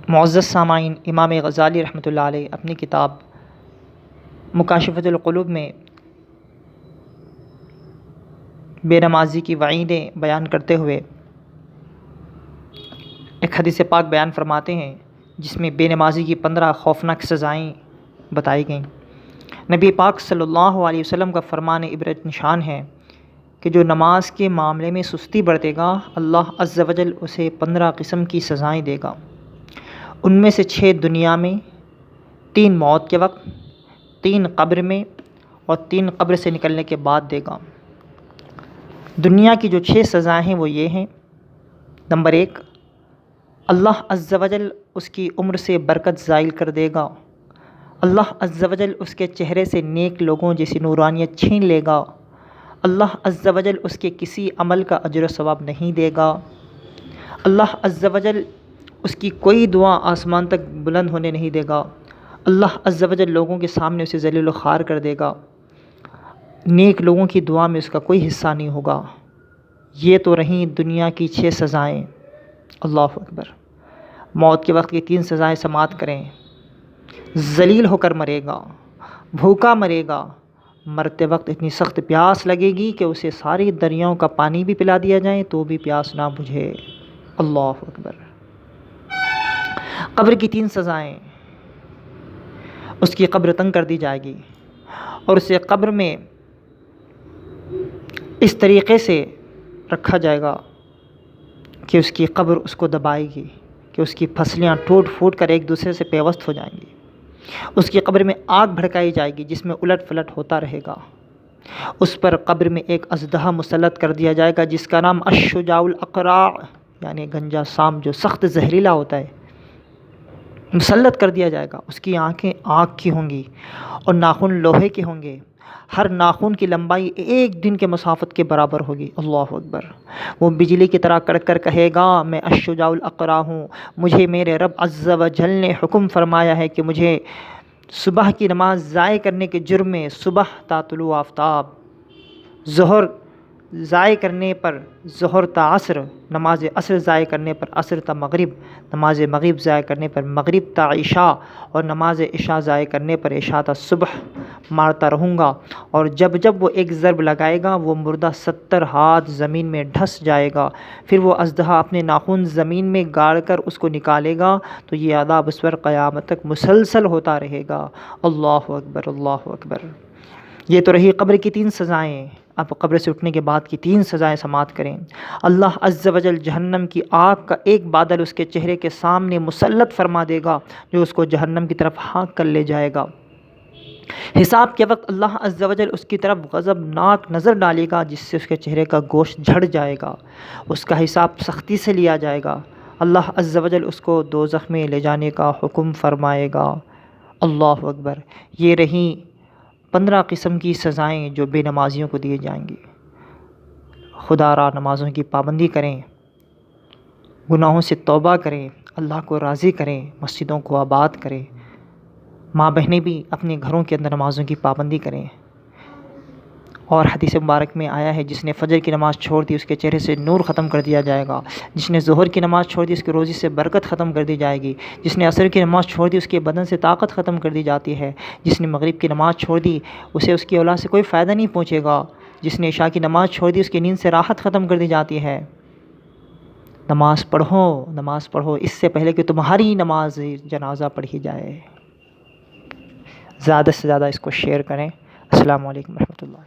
معزز سامعین، امام غزالی رحمۃ اللہ علیہ اپنی کتاب مکاشفۃ القلوب میں بے نمازی کی وعیدیں بیان کرتے ہوئے ایک حدیث پاک بیان فرماتے ہیں جس میں بے نمازی کی 15 خوفناک سزائیں بتائی گئیں۔ نبی پاک صلی اللہ علیہ وسلم کا فرمان عبرت نشان ہے کہ جو نماز کے معاملے میں سستی برتے گا، اللہ عز و جل اسے 15 قسم کی سزائیں دے گا۔ ان میں سے 6 دنیا میں، 3 موت کے وقت، 3 قبر میں اور 3 قبر سے نکلنے کے بعد دے گا۔ دنیا کی جو 6 سزائیں ہیں وہ یہ ہیں۔ نمبر 1، اللہ عز و جل اس کی عمر سے برکت زائل کر دے گا۔ اللہ عز و جل اس کے چہرے سے نیک لوگوں جیسی نورانیت چھین لے گا۔ اللہ عز و جل اس کے کسی عمل کا اجر و ثواب نہیں دے گا۔ اللہ عز و جل اس کی کوئی دعا آسمان تک بلند ہونے نہیں دے گا۔ اللہ عز و جل لوگوں کے سامنے اسے ذلیل و خوار کر دے گا۔ نیک لوگوں کی دعا میں اس کا کوئی حصہ نہیں ہوگا۔ یہ تو رہیں دنیا کی 6 سزائیں۔ اللہ اکبر۔ موت کے وقت کی 3 سزائیں سماعت کریں۔ ذلیل ہو کر مرے گا، بھوکا مرے گا، مرتے وقت اتنی سخت پیاس لگے گی کہ اسے ساری دریاؤں کا پانی بھی پلا دیا جائے تو بھی پیاس نہ بجھے۔ اللہ اکبر۔ قبر کی 3 سزائیں۔ اس کی قبر تنگ کر دی جائے گی اور اسے قبر میں اس طریقے سے رکھا جائے گا کہ اس کی قبر اس کو دبائے گی کہ اس کی پھسلیاں ٹوٹ پھوٹ کر ایک دوسرے سے پیوست ہو جائیں گی۔ اس کی قبر میں آگ بھڑکائی جائے گی جس میں الٹ پلٹ ہوتا رہے گا۔ اس پر قبر میں ایک اژدہا مسلط کر دیا جائے گا جس کا نام الشجاع الاقرع یعنی گنجا سام جو سخت زہریلا ہوتا ہے، مسلط کر دیا جائے گا۔ اس کی آنکھیں آگ کی ہوں گی اور ناخن لوہے کے ہوں گے۔ ہر ناخن کی لمبائی 1 دن کے مسافت کے برابر ہوگی۔ اللہ اکبر۔ وہ بجلی کی طرح کڑک کر کہے گا، میں الشجاع الاقرع ہوں، مجھے میرے رب عز و جل نے حکم فرمایا ہے کہ مجھے صبح کی نماز ضائع کرنے کے جرم میں صبح تا طلوع آفتاب، ظہر ضائع کرنے پر ظہر تا عصر، نماز عصر ضائع کرنے پر عصر تا مغرب، نماز مغرب ضائع کرنے پر مغرب تا عشاء اور نماز عشاء ضائع کرنے پر عشاء تا صبح مارتا رہوں گا، اور جب جب وہ ایک ضرب لگائے گا وہ مردہ 70 ہاتھ زمین میں ڈھس جائے گا۔ پھر وہ اژدہا اپنے ناخن زمین میں گاڑ کر اس کو نکالے گا تو یہ عذاب اس پر قیامت تک مسلسل ہوتا رہے گا۔ اللہ اکبر، اللہ اکبر۔ یہ تو رہی قبر کی 3 سزائیں۔ اب قبر سے اٹھنے کے بعد کی 3 سزائیں سماعت کریں۔ اللہ عز و جل جہنم کی آگ کا ایک بادل اس کے چہرے کے سامنے مسلط فرما دے گا جو اس کو جہنم کی طرف ہانک کر لے جائے گا۔ حساب کے وقت اللہ عز و جل اس کی طرف غضبناک نظر ڈالے گا جس سے اس کے چہرے کا گوشت جھڑ جائے گا۔ اس کا حساب سختی سے لیا جائے گا۔ اللہ عز و جل اس کو دوزخ میں لے جانے کا حکم فرمائے گا۔ اللہ اکبر۔ یہ رہیں 15 قسم کی سزائیں جو بے نمازیوں کو دیے جائیں گی۔ خدا را نمازوں کی پابندی کریں، گناہوں سے توبہ کریں، اللہ کو راضی کریں، مسجدوں کو آباد کریں۔ ماں بہنیں بھی اپنے گھروں کے اندر نمازوں کی پابندی کریں۔ اور حدیث مبارک میں آیا ہے جس نے فجر کی نماز چھوڑ دی اس کے چہرے سے نور ختم کر دیا جائے گا، جس نے ظہر کی نماز چھوڑ دی اس کی روزی سے برکت ختم کر دی جائے گی، جس نے عصر کی نماز چھوڑ دی اس کے بدن سے طاقت ختم کر دی جاتی ہے، جس نے مغرب کی نماز چھوڑ دی اسے اس کی اولاد سے کوئی فائدہ نہیں پہنچے گا، جس نے عشاء کی نماز چھوڑ دی اس کی نیند سے راحت ختم کر دی جاتی ہے۔ نماز پڑھو، نماز پڑھو اس سے پہلے کہ تمہاری نماز جنازہ پڑھی جائے۔ زیادہ سے زیادہ اس کو شیئر کریں۔ السلام علیکم ورحمۃ اللہ۔